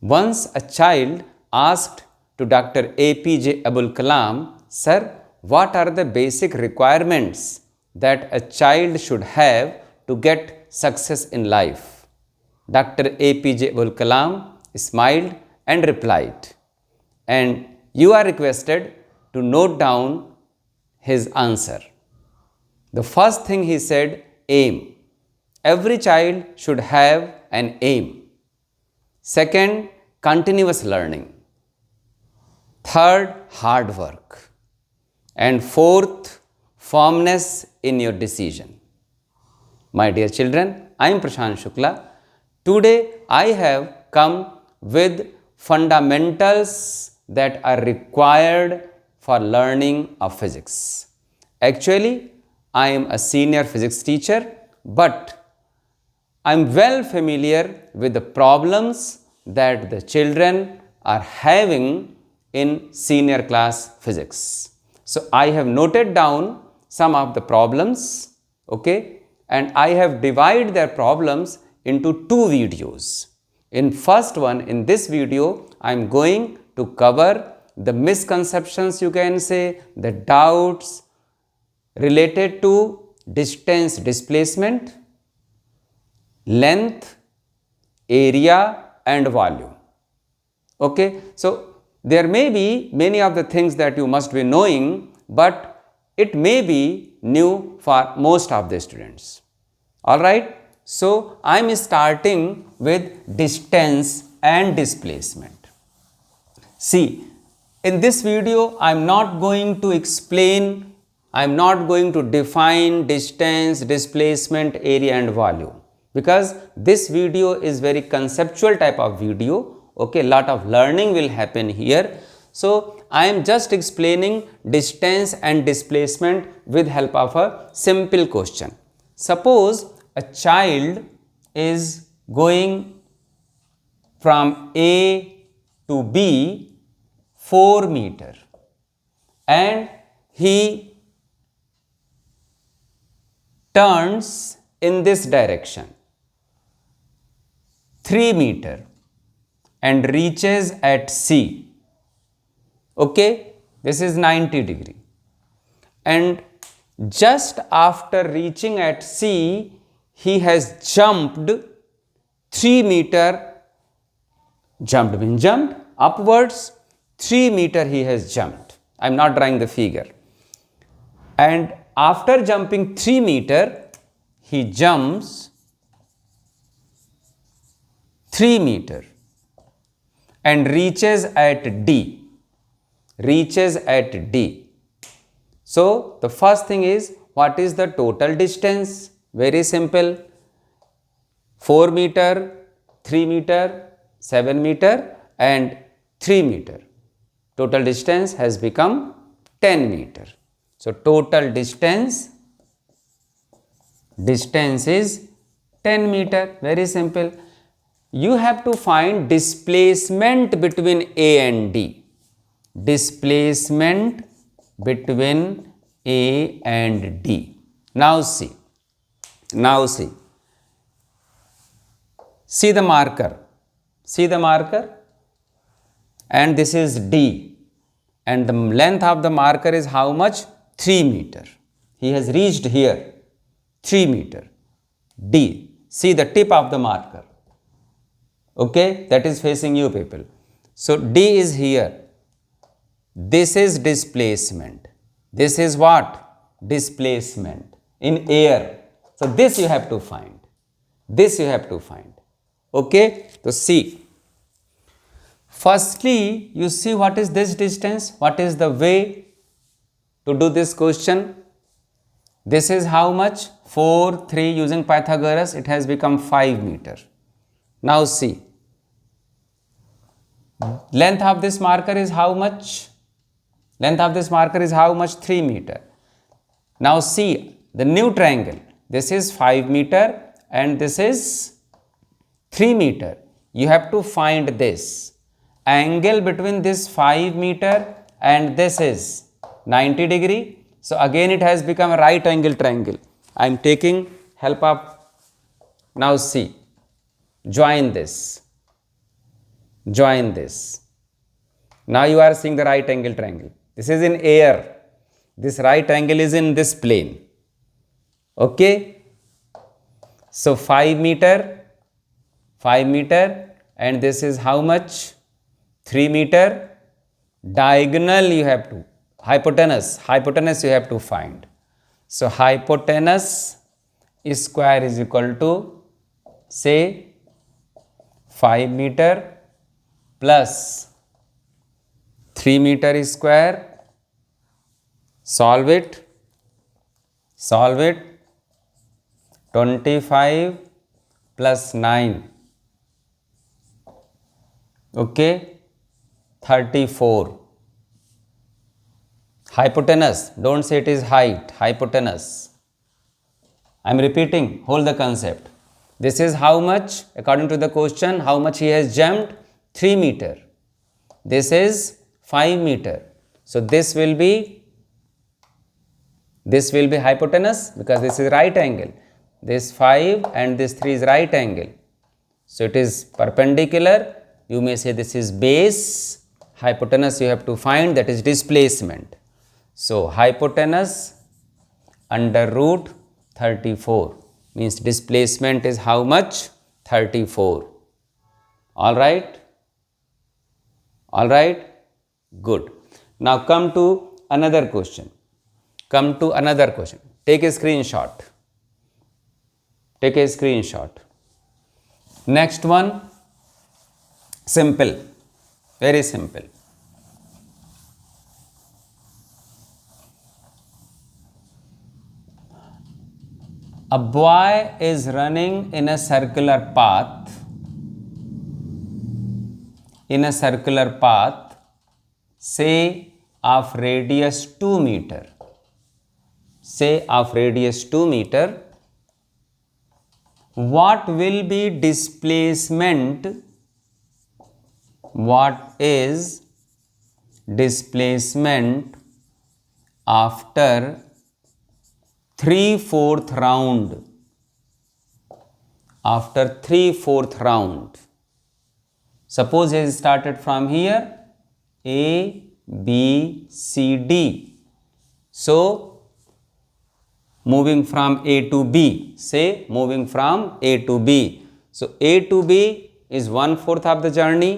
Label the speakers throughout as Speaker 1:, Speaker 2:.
Speaker 1: Once a child asked to Dr. APJ Abul Kalam, "Sir, what are the basic requirements that a child should have to get success in life?" Dr. APJ Abul Kalam smiled and replied, and you are requested to note down his answer. The first thing he said, aim. Every child should have an aim. Second, continuous learning. Third, hard work. And fourth, firmness in your decision. My dear children, I am Prashant Shukla. Today I have come with fundamentals that are required for learning of physics. Actually, I am a senior physics teacher, but I am well familiar with the problems that the children are having in senior class physics. So I have noted down some of the problems, okay, and I have divided their problems into two videos. In first one, in this video, I am going to cover the misconceptions, you can say, the doubts related to distance displacement, length, area and volume. Okay, so there may be many of the things that you must be knowing, but it may be new for most of the students. Alright, so I am starting with distance and displacement. See, in this video I am not going to explain, I am not going to define distance, displacement, area and volume, because this video is very conceptual type of video. Okay, lot of learning will happen here. So I am just explaining distance and displacement with help of a simple question. Suppose a child is going from A to B 4 meter and he turns in this direction 3 meter and reaches at C. Okay, this is 90 degree, and just after reaching at C, he has jumped 3 meter, jumped upwards, 3 meter he has jumped. I am not drawing the figure. And after jumping 3 meter, he jumps 3 meter and reaches at D. So the first thing is, what is the total distance? Very simple, 4 meter, 3 meter, 7 meter and 3 meter. Total distance has become 10 meter. So total distance is 10 meter. Very simple. You have to find displacement between A and D. Displacement between A and D. Now see. See the marker. And this is D. And the length of the marker is how much? 3 meter. He has reached here. 3 meter. D. See the tip of the marker. Okay, that is facing you people. So D is here. This is displacement. This is what? Displacement in air. So this you have to find. Okay, so see. Firstly, you see what is this distance? What is the way to do this question? This is how much? 4, 3, using Pythagoras, it has become 5 meter. Now see. Length of this marker is how much? 3 meter. Now see the new triangle. This is 5 meter and this is 3 meter. You have to find this angle between this 5 meter and this is 90 degree. So again it has become a right angle triangle. I am taking help of, now see, join this. Join this. Now you are seeing the right angle triangle. This is in air. This right angle is in this plane. Okay. So 5 meter, 5 meter, and this is how much? 3 meter. Diagonal you have to, hypotenuse you have to find. So hypotenuse square is equal to, say, 5 meter plus 3 meter square. Solve it. 25 plus 9. Okay, 34. Hypotenuse, don't say it is height, hypotenuse. I am repeating, hold the concept. This is how much, according to the question, how much he has jumped? 3 meter. This is 5 meter. So this will be hypotenuse, because this is right angle. This 5 and this 3 is right angle. So it is perpendicular. You may say this is base. Hypotenuse you have to find, that is displacement. So hypotenuse under root 34 means displacement is how much? 34. All right? All right? Good. Now come to another question. Take a screenshot. Next one, simple, very simple. A boy is running in a circular path. Say of radius 2 meter. What will be displacement? What is displacement after 3/4 round? After 3/4 round. Suppose he started from here, A, B, C, D. So moving from A to B, say moving from A to B. So A to B is 1/4 of the journey,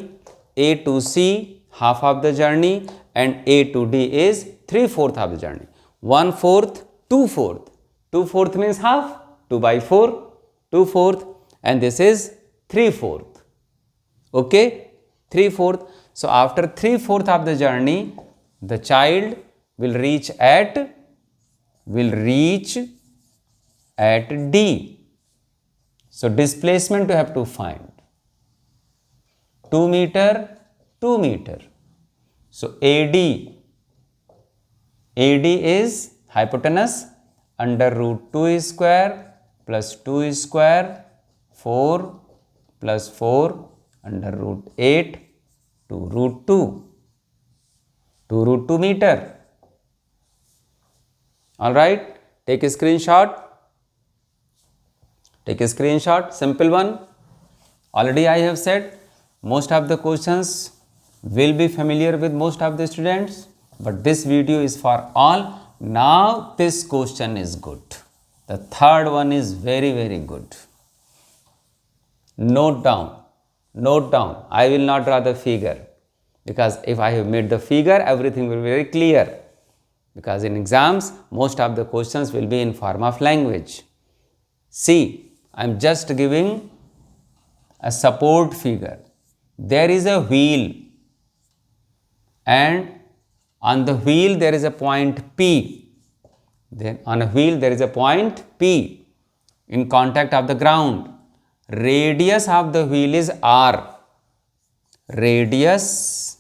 Speaker 1: A to C half of the journey, and A to D is 3/4 of the journey. 1/4, 2/4. 2/4 means half, 2 by 4, 2/4, and this is 3/4. Okay, 3/4. So after 3/4 of the journey, the child will reach at D. So displacement you have to find. 2 meter, 2 meter. So AD is hypotenuse under root 2 square plus 2 square, 4 plus 4 under root 8 to root 2 meter. All right, take a screenshot. Simple one. Already I have said most of the questions will be familiar with most of the students, but this video is for all. Now this question is good. The third one is very, very good. Note down. I will not draw the figure, because if I have made the figure, everything will be very clear. Because in exams, most of the questions will be in form of language. See, I am just giving a support figure. There is a wheel, and on the wheel there is a point P. Then on a wheel there is a point P in contact of the ground. Radius of the wheel is R. Radius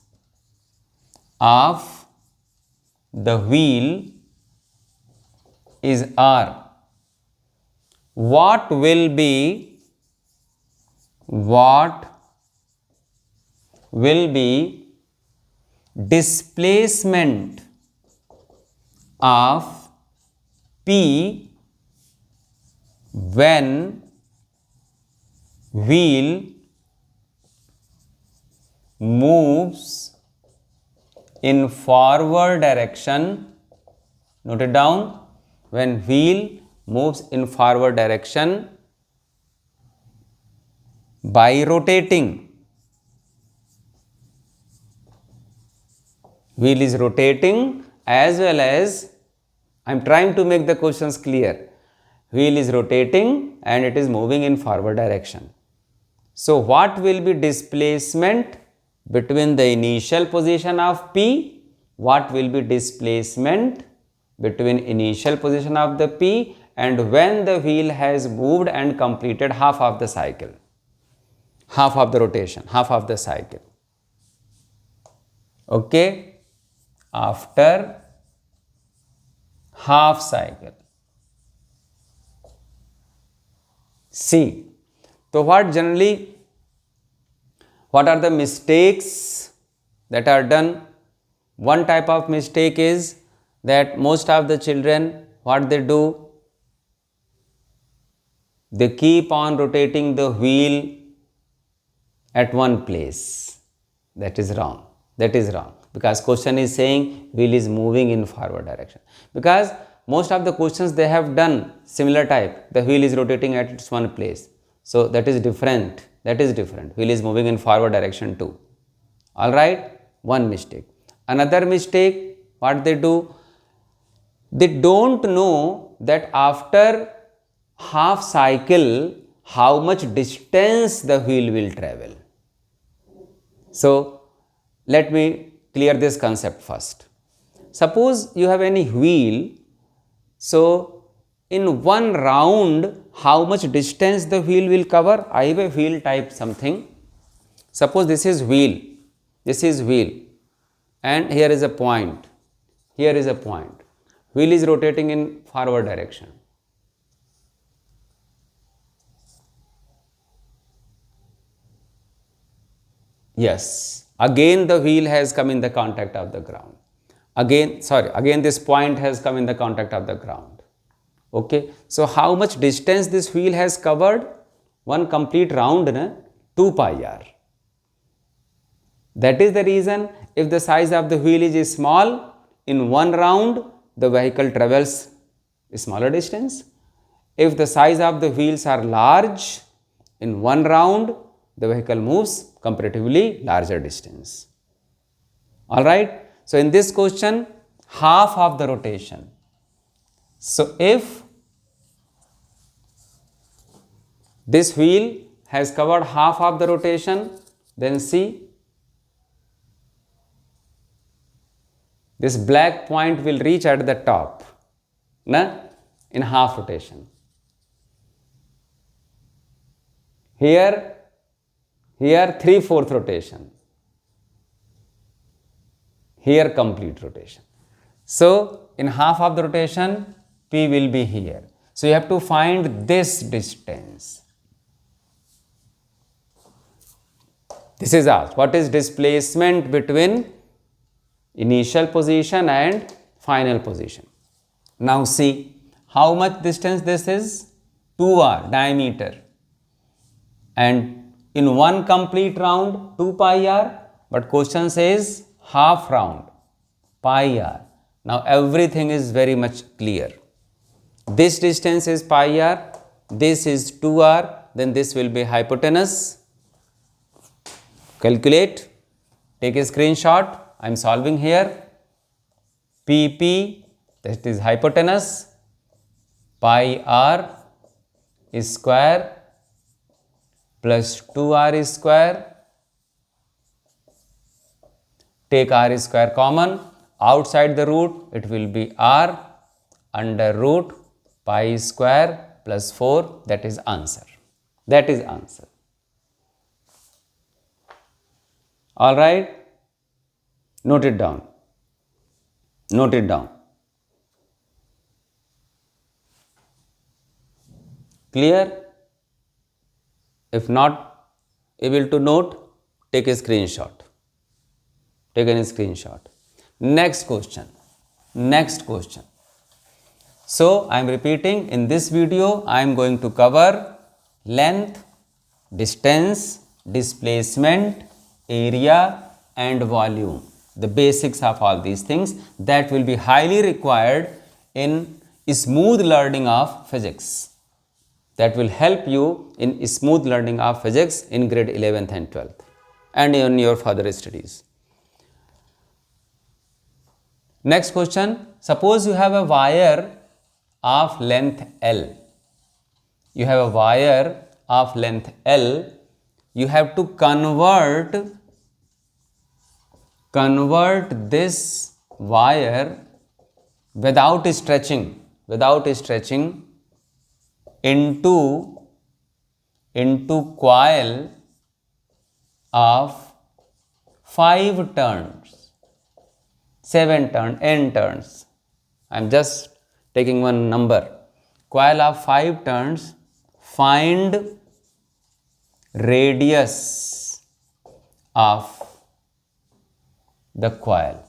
Speaker 1: of the wheel is R. What will be displacement of P when wheel moves in forward direction, note it down, when wheel moves in forward direction by rotating. Wheel is rotating as well as, I am trying to make the questions clear. Wheel is rotating and it is moving in forward direction. So what will be displacement between the initial position of P? What will be displacement between initial position of the P and when the wheel has moved and completed half of the cycle, half of the rotation, half of the cycle. Okay, after half cycle. See, so what are the mistakes that are done? One type of mistake is that most of the children, what they do, they keep on rotating the wheel at one place. That is wrong. That is wrong, because question is saying wheel is moving in forward direction. Because most of the questions they have done similar type, the wheel is rotating at its one place. So that is different. That is different. Wheel is moving in forward direction too. Alright, one mistake. Another mistake, what they do, they don't know that after half cycle how much distance the wheel will travel. So let me clear this concept first. Suppose you have any wheel, so in one round how much distance the wheel will cover? I have a wheel type something. Suppose this is wheel, and here is a point, here is a point. Wheel is rotating in forward direction. Yes, again the wheel has come in the contact of the ground. Again this point has come in the contact of the ground. Okay, so how much distance this wheel has covered? One complete round, 2 pi r. That is the reason if the size of the wheel is small, in one round the vehicle travels a smaller distance. If the size of the wheels are large, in one round the vehicle moves comparatively larger distance. Alright, so in this question, half of the rotation. So if this wheel has covered half of the rotation, then see, this black point will reach at the top, in half rotation. Here 3/4 rotation, here complete rotation. So in half of the rotation, P will be here. So you have to find this distance. This is asked. What is displacement between initial position and final position? Now see how much distance this is? 2r diameter, and in one complete round 2 pi r, but question says half round pi r. Now everything is very much clear. This distance is pi r, this is 2r, then this will be hypotenuse. Calculate, take a screenshot. I am solving here. PP, that is hypotenuse, pi r is square plus 2r is square. Take r is square common. Outside the root, it will be r under root pi square plus 4. That is answer. That is answer. All right. Note it down. Note it down. Clear? If not able to note, take a screenshot. Take a screenshot. Next question. Next question. So I am repeating, in this video I am going to cover length, distance, displacement, area and volume. The basics of all these things that will be highly required in smooth learning of physics. That will help you in smooth learning of physics in grade 11th and 12th and in your further studies. Next question, suppose you have a wire of length L. You have a wire of length L. You have to convert this wire without stretching into coil of 5 turns, 7 turns, n turns. I am just taking one number. Coil of 5 turns. Find radius of the coil.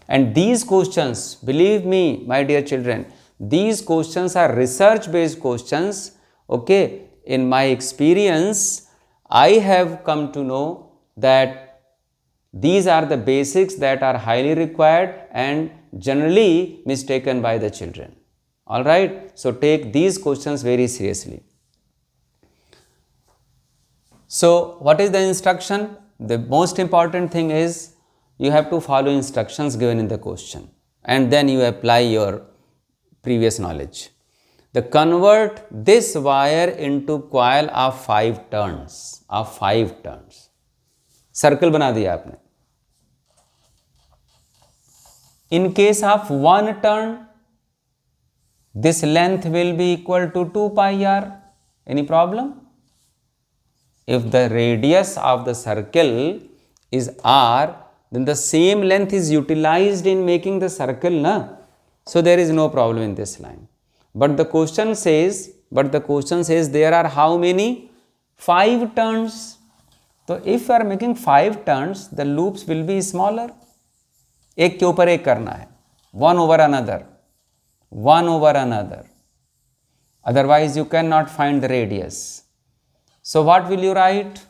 Speaker 1: And these questions, believe me, my dear children, these questions are research based questions. Okay, in my experience, I have come to know that these are the basics that are highly required and generally mistaken by the children. All right, so take these questions very seriously. So what is the instruction? The most important thing is you have to follow instructions given in the question and then you apply your previous knowledge. The convert this wire into coil of 5 turns, circle बना दिया आपने. In case of 1 turn, this length will be equal to 2 pi r. Any problem? If the radius of the circle is r, then the same length is utilized in making the circle, na? So there is no problem in this line. But the question says there are how many? 5 turns. So if you are making 5 turns, the loops will be smaller. एक के ऊपर एक करना है, one over another. Otherwise you cannot find the radius. So what will you write?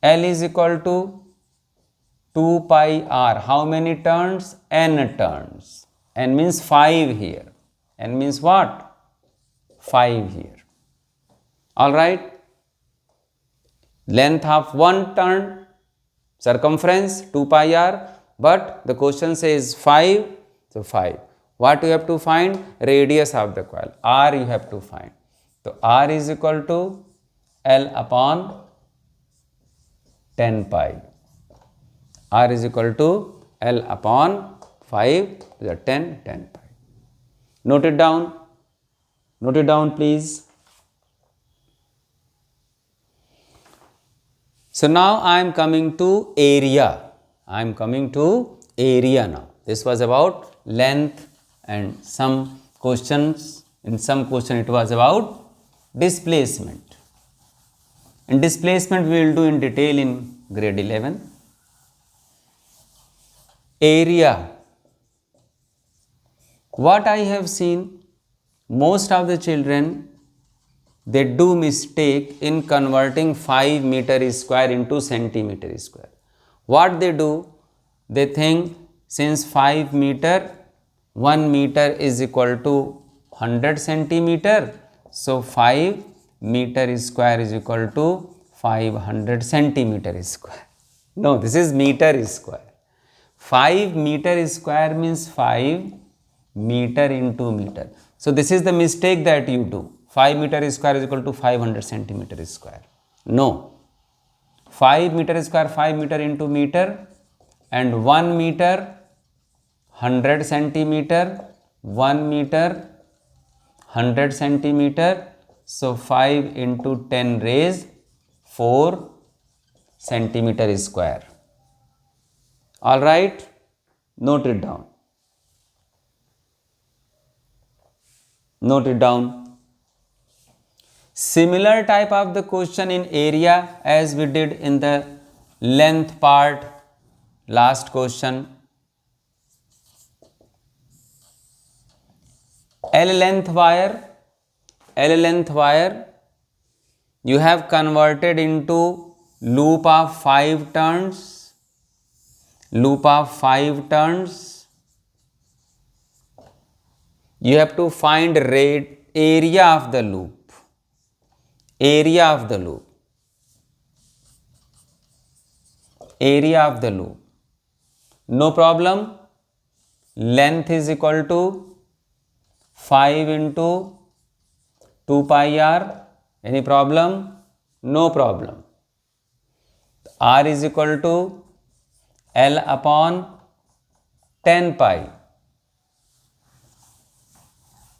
Speaker 1: L is equal to 2 pi r. How many turns? N turns. N means 5 here. N means what? 5 here. All right. Length of 1 turn, circumference 2 pi r, but the question says 5, so 5. What you have to find? Radius of the coil, r you have to find. So r is equal to L upon 10 pi. R is equal to L upon 5, 10 pi. Note it down please. So now I am coming to area. Now. This was about length and some questions. In some question it was about displacement. And displacement we will do in detail in grade 11. Area. What I have seen, most of the children, they do mistake in converting 5 meter square into centimeter square. What they do, they think since 5 meter, 1 meter is equal to 100 centimeter, so 5 meter square is equal to 500 centimeter square. No, this is meter square. 5 meter square means 5 meter into meter. So this is the mistake that you do. 5 meter square is equal to 500 centimeter square. No. 5 meter square, 5 meter into meter, and 1 meter 100 centimeter, 1 meter 100 centimeter, so 5 into 10 raise 4 centimeter square. All right, note it down. Similar type of the question in area as we did in the length part, last question. L length wire, you have converted into loop of 5 turns, loop of 5 turns. You have to find area of the loop, area of the loop, area of the loop. No problem. Length is equal to 5 into 2 pi r. Any problem? No problem. R is equal to L upon 10 pi.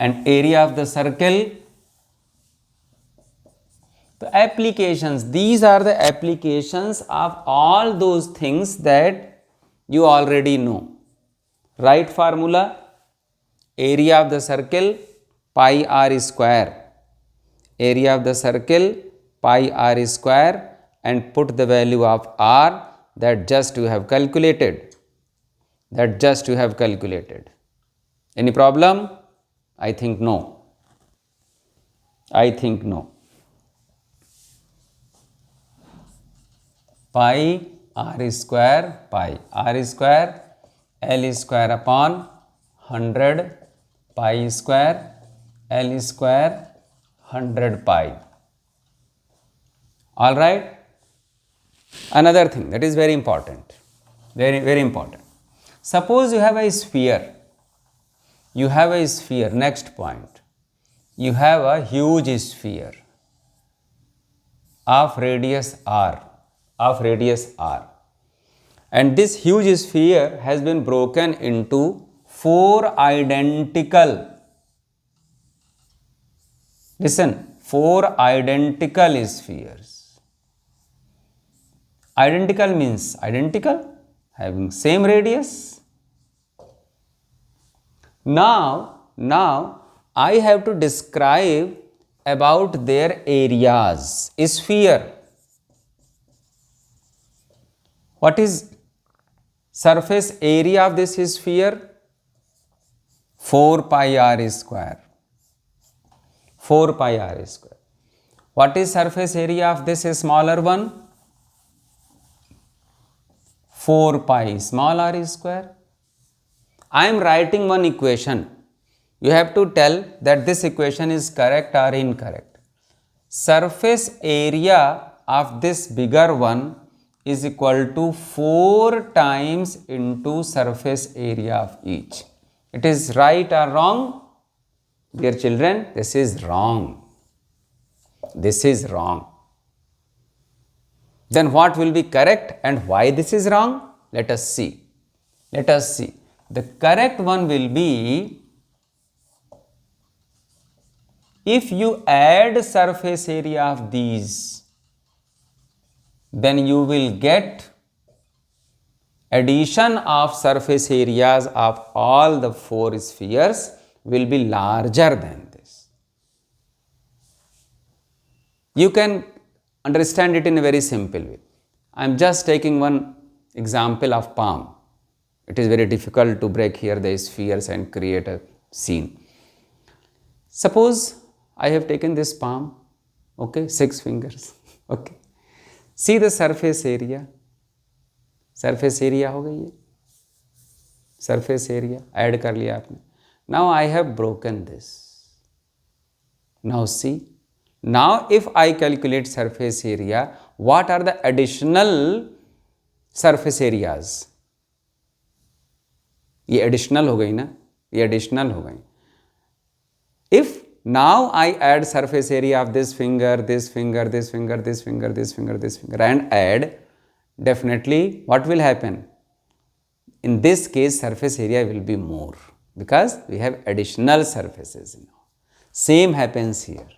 Speaker 1: And area of the circle. The applications, these are the applications of all those things that you already know. Right formula, area of the circle pi r square, area of the circle pi r square, and put the value of r that just you have calculated, that just you have calculated. Any problem? I think no. I think no. Pi r square, pi r square, L square upon 100 pi square, L square 100 pi. All right. Another thing that is very important, very important. Suppose you have a sphere. You have a sphere. Next point. You have a huge sphere of radius r, of radius r. And this huge sphere has been broken into 4 identical, listen, 4 identical spheres. Identical means identical, having same radius. Now I have to describe about their areas. Sphere. What is surface area of this sphere? 4 pi r square. 4 pi r square. What is surface area of this smaller one? 4 pi small r square. I am writing one equation. You have to tell that this equation is correct or incorrect. Surface area of this bigger one is equal to 4 times into surface area of each. It is right or wrong? Dear children, this is wrong. This is wrong. Then what will be correct and why this is wrong? Let us see. Let us see. The correct one will be, if you add surface area of these, then you will get addition of surface areas of all the 4 spheres will be larger than this. You can understand it in a very simple way. I am just taking one example of palm. It is very difficult to break here the spheres and create a scene. Suppose I have taken this palm, okay, 6 fingers, okay. See the surface area. Surface area हो गई है. Surface area add कर लिया आपने. Now I have broken this. Now see. Now if I calculate surface area, what are the additional surface areas? ये additional हो गई ना, ये additional हो गई. If now I add surface area of this finger, this finger, this finger, this finger, this finger, this finger, and add, definitely what will happen? In this case, surface area will be more because we have additional surfaces now. Same happens here.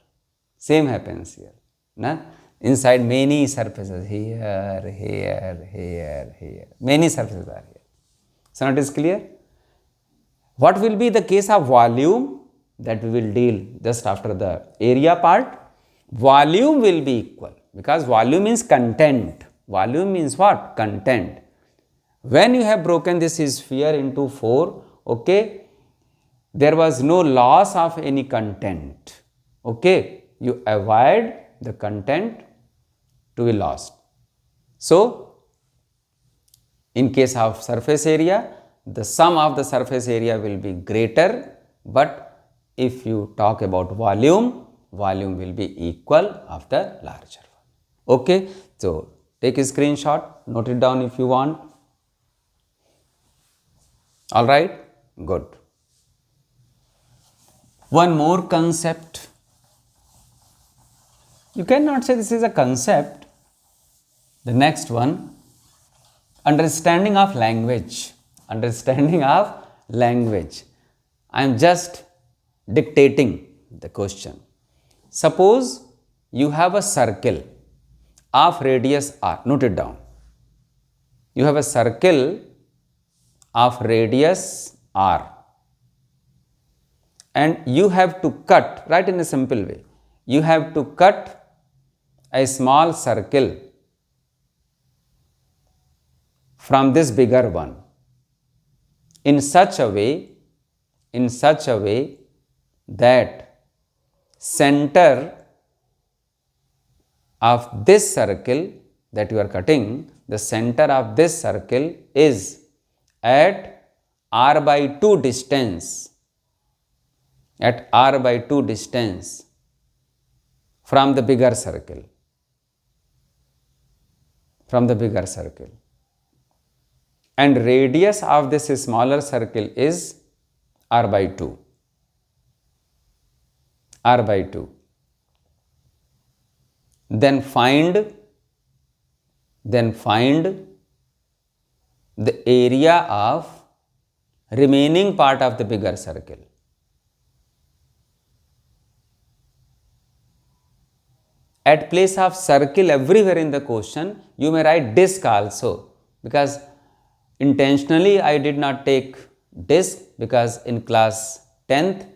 Speaker 1: Same happens here. Na? Inside many surfaces, here, here, here, here. Many surfaces are here. So now it is clear? What will be the case of volume? That we will deal just after the area part. Volume will be equal because volume means content. Volume means what? Content. When you have broken this sphere into 4, okay, there was no loss of any content. Okay, you avoid the content to be lost. So in case of surface area, the sum of the surface area will be greater, but if you talk about volume, volume will be equal of the larger one. Okay, so take a screenshot, note it down if you want. All right, good. One more concept. You cannot say this is a concept. The next one, understanding of language. Understanding of language. I am just dictating the question. Suppose you have a circle of radius r. Note it down. You have a circle of radius r, and you have to cut, right, in a simple way. You have to cut a small circle from this bigger one in such a way that center of this circle that you are cutting, the center of this circle is at r by 2 distance, at r by 2 distance from the bigger circle, and radius of this smaller circle is r by 2, then find the area of remaining part of the bigger circle. At place of circle everywhere in the question, you may write disk also, because intentionally I did not take disk, because in class 10th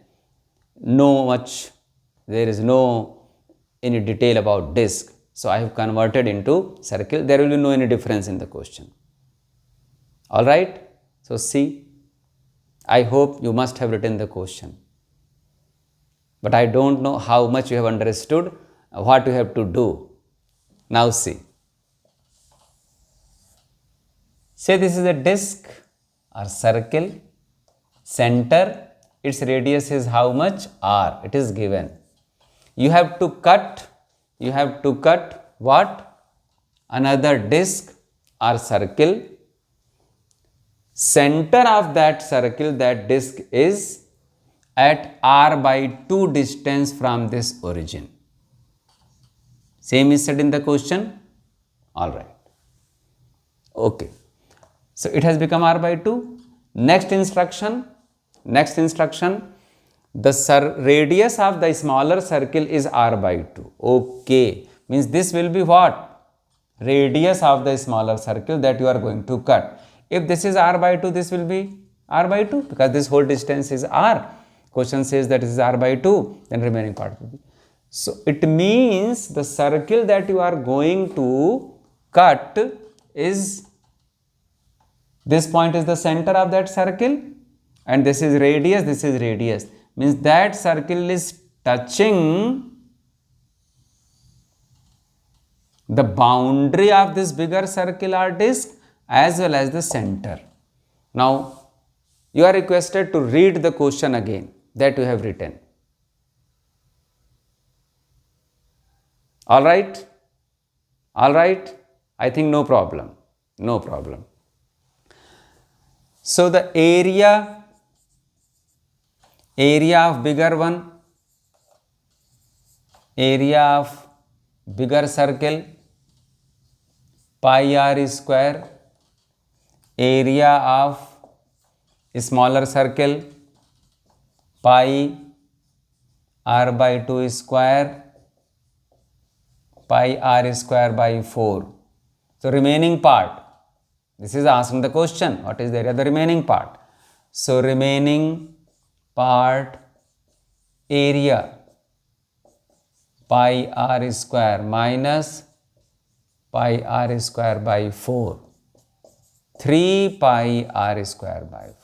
Speaker 1: there is no any detail about disk. So I have converted into circle. There will be no any difference in the question. All right. So see, I hope you must have written the question, but I don't know how much you have understood what you have to do. Now see. Say this is a disk or circle, center, its radius is how much? R. It is given. You have to cut what? Another disk or circle. Center of that circle, that disk, is at r by 2 distance from this origin. Same is said in the question. All right. Okay. So it has become r by 2. Next instruction, the radius of the smaller circle is r by 2. Okay. Means this will be what? Radius of the smaller circle that you are going to cut. If this is r by 2, this will be r by 2, because this whole distance is r. Question says that it is r by 2, then remaining part will be. So it means the circle that you are going to cut is, this point is the center of that circle, and this is radius, means that circle is touching the boundary of this bigger circle or disk as well as the center. Now you are requested to read the question again that you have written. All right, I think no problem. So the area of bigger one, area of bigger circle, pi r square, area of smaller circle, pi r by 2 square, pi r square by 4. So remaining part, this is asking the question, what is the area of the remaining part? So remaining part area, pi r square minus pi r square by 4, 3 pi r square by 4.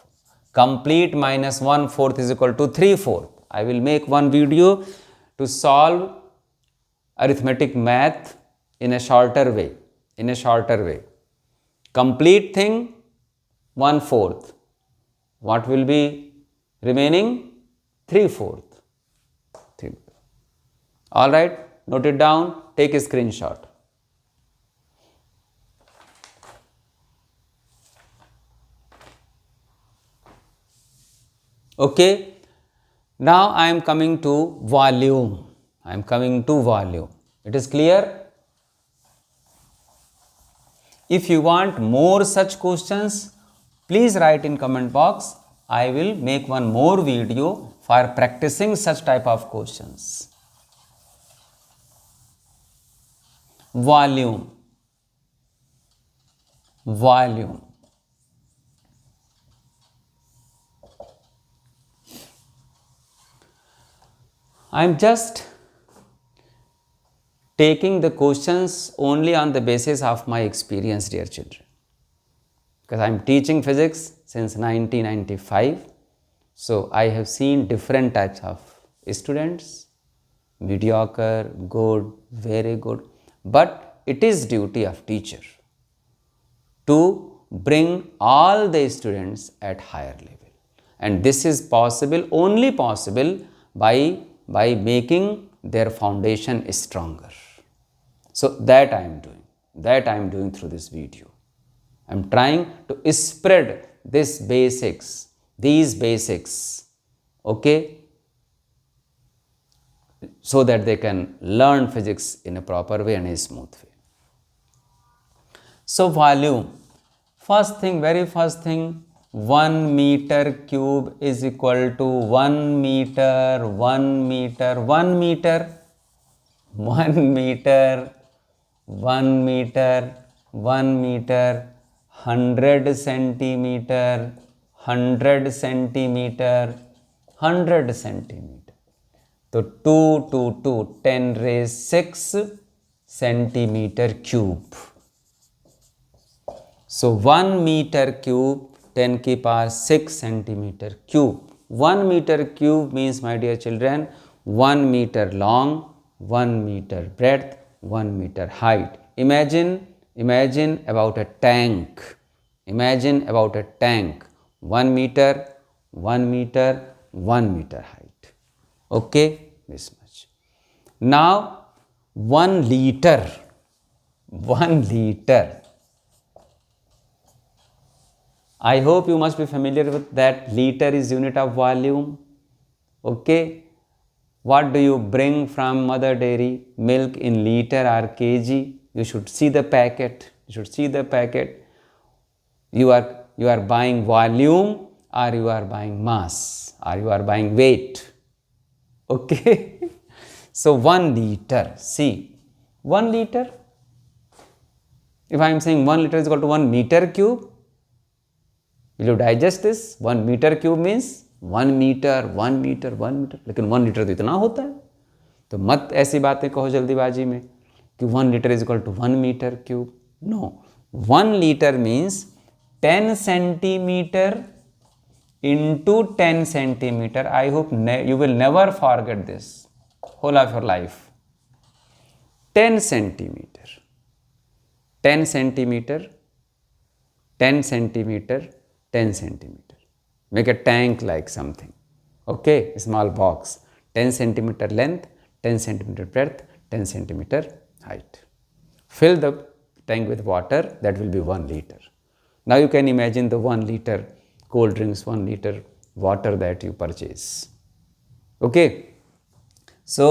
Speaker 1: Complete minus 1/4 is equal to 3/4. I will make one video to solve arithmetic math in a shorter way, in a shorter way. Complete thing 1/4. What will be remaining? 3/4. All right, note it down, take a screenshot. Okay, now I am coming to volume. I am coming to volume. It is clear? If you want more such questions, please write in comment box. I will make one more video for practicing such type of questions. Volume. Volume. I am just taking the questions only on the basis of my experience, dear children. Because I am teaching physics since 1995. So I have seen different types of students, mediocre, good, very good. But it is duty of teacher to bring all the students at higher level. And this is possible, only possible by making their foundation stronger. So that I am doing through this video. I am trying to spread these basics, okay, so that they can learn physics in a proper way and a smooth way. So volume, very first thing, 1 meter cube is equal to 1 meter, 1 meter, 1 meter, 1 meter, 1 meter, 1 meter, 100 centimeter, 100 centimeter, 100 centimeter. So 2, 10 raised 6 centimeter cube. So 1 meter cube, 10 की power 6 centimeter cube. 1 meter cube means, my dear children, 1 meter long, 1 meter breadth, 1 meter height. Imagine about a tank. Imagine about a tank. 1 meter, 1 meter, 1 meter height. Okay, this much. Now 1 liter. 1 liter. I hope you must be familiar with that. Liter is unit of volume. Okay. What do you bring from mother dairy? Milk in liter or kg. You should see the packet. You are buying volume, or you are buying mass, or you are buying weight. Okay. So 1 liter. See, 1 liter. If I am saying 1 liter is equal to 1 meter cube, will you digest this? 1 meter cube means 1 meter, 1 meter, 1 meter. लेकिन 1 litre तो इतना होता है. तो मत ऐसी बातें कहो जल्दीबाजी में कि 1 liter is equal to 1 meter cube. No. 1 liter means 10 centimeter into 10 centimeter. I hope you will never forget this whole of your life. 10 centimeter. 10 centimeter. 10 centimeter. 10 centimeter. Make a tank like something. Okay, small box. 10 centimeter length, 10 centimeter breadth, 10 centimeter height. Fill the tank with water, that will be 1 liter. Now you can imagine the 1 liter cold drinks, 1 liter water that you purchase. Okay. So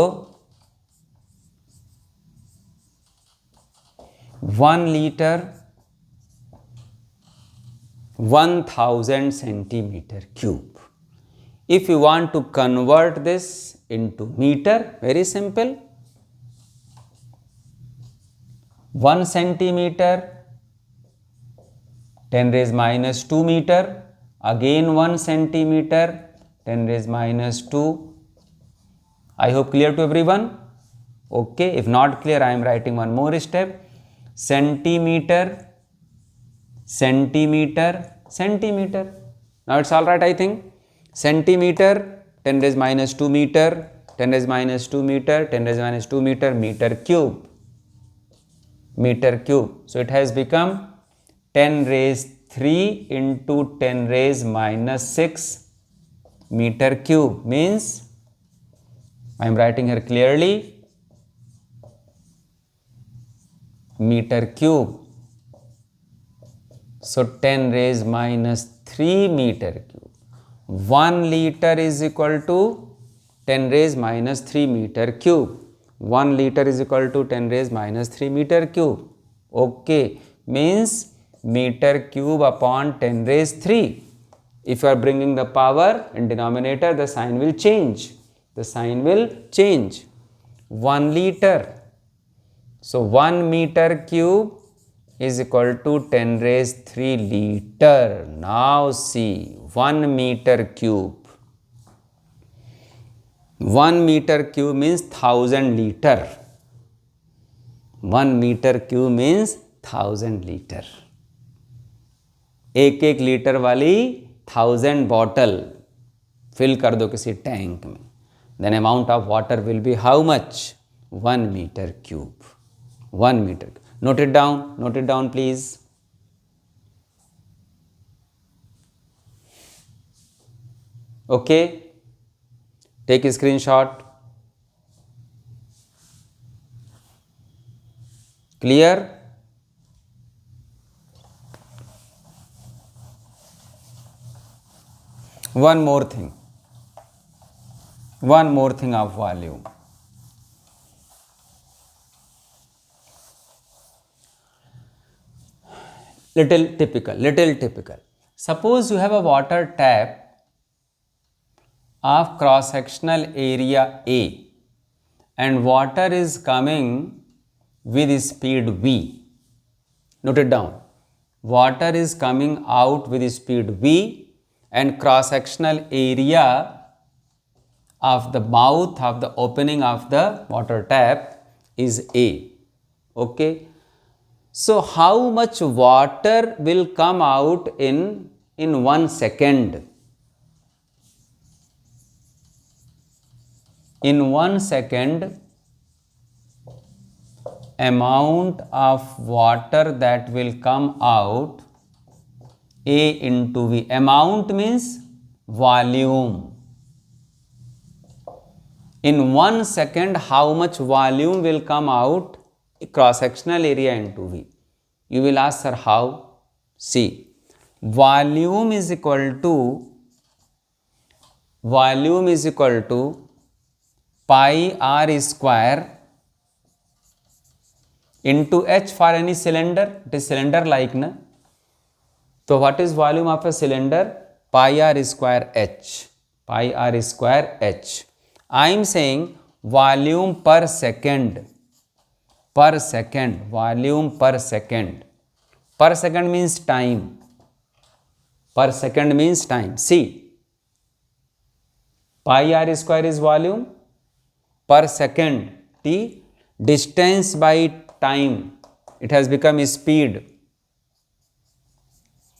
Speaker 1: 1 liter, 1000 centimeter cube. If you want to convert this into meter, very simple. 1 centimeter, 10 raised minus 2 meter, again 1 centimeter, 10 raised minus 2. I hope clear to everyone. Okay, if not clear, I am writing one more step. Centimeter, centimeter, centimeter. Now it's all right, I think. Centimeter, 10 raised minus 2 meter, 10 raised minus 2 meter, 10 raised minus 2 meter, meter cube. meter cube. So it has become 10 raised 3 into 10 raised minus 6 meter cube, means I am writing here clearly meter cube. So 10 raised minus 3 meter cube. 1 liter is equal to 10 raised minus 3 meter cube. 1 liter is equal to 10 raised minus 3 meter cube. Okay, means meter cube upon 10 raised 3. If you are bringing the power in denominator, the sign will change. The sign will change. 1 liter. So 1 meter cube is equal to 10 raised 3 liter. Now see, 1 meter cube. 1 meter cube means 1000 liter. 1 meter cube means 1000 liter. एक एक litre वाली 1000 bottle fill कर दो किसी tank में, then amount of water will be how much? 1 meter cube. 1 meter. Note it down please. Okay, take a screenshot. Clear? One more thing of volume. Little typical. Suppose you have a water tap of cross-sectional area A and water is coming with speed V. Note it down. Water is coming out with speed V and cross-sectional area of the mouth of the opening of the water tap is A. Okay. So how much water will come out in 1 second? In 1 second, amount of water that will come out A into V. Amount means volume. In 1 second, how much volume will come out cross-sectional area into V? You will ask, sir, how? See, volume is equal to pi r square into h for any cylinder. It is cylinder like, na? So what is volume of a cylinder? Pi r square h. Pi r square h. I am saying volume per second. Volume per second. Per second means time. See, pi r square is volume per second. T, distance by time. It has become speed.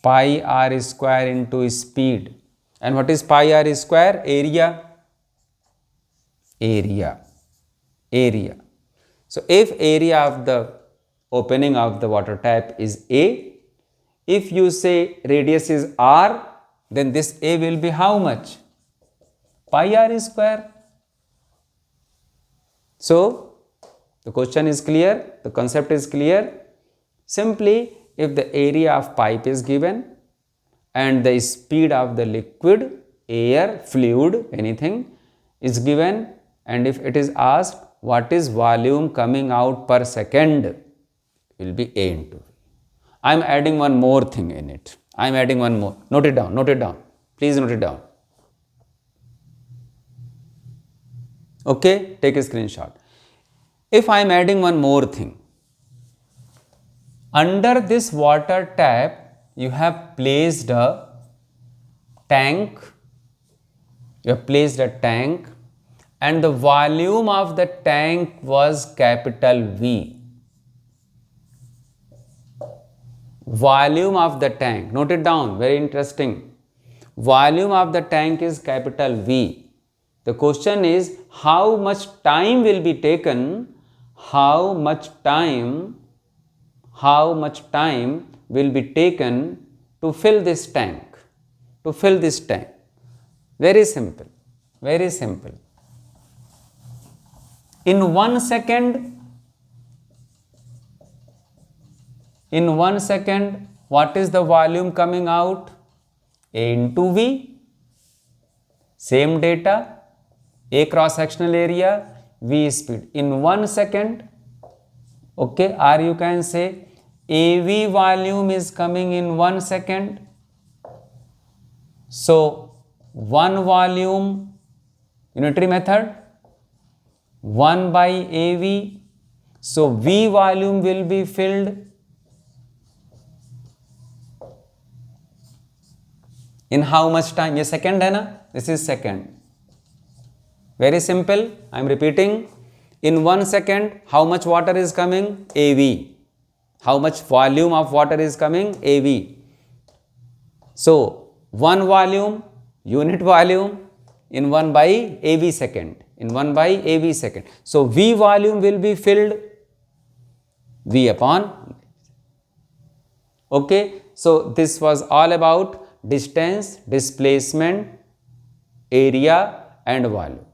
Speaker 1: Pi r square into speed. And what is pi r square? Area. So if area of the opening of the water tap is A, if you say radius is r, then this A will be how much? Pi r square. So the question is clear, the concept is clear. Simply, if the area of pipe is given and the speed of the liquid, air, fluid, anything is given, and if it is asked what is volume coming out per second, it will be A into V. I am adding one more thing in it. Note it down. Please note it down. Okay, take a screenshot. If I am adding one more thing, under this water tap, you have placed a tank. And the volume of the tank was capital V. Volume of the tank, note it down, very interesting. Volume of the tank is capital V. The question is how much time will be taken, how much time how much time will be taken to fill this tank, to fill this tank. Very simple, very simple. In 1 second, what is the volume coming out? A into V, same data, A cross sectional area, V speed. In 1 second, okay, or you can say AV volume is coming in 1 second. So, 1 volume, unitary method, 1 by AV. So, V volume will be filled in how much time? ये second है ना? This is second. Very simple. I am repeating. In 1 second, how much water is coming? AV. How much volume of water is coming? AV. So, 1 volume, unit volume in 1 by AV second. In 1 by AV second. So, V volume will be filled V upon. Okay. So, this was all about distance, displacement, area and volume.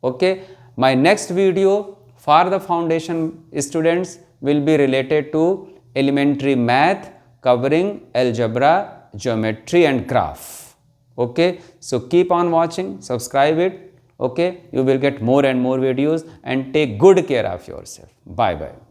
Speaker 1: Okay. My next video for the foundation students will be related to elementary math covering algebra, geometry and graph. Okay. So, keep on watching, subscribe it. Okay. You will get more and more videos and take good care of yourself. Bye bye.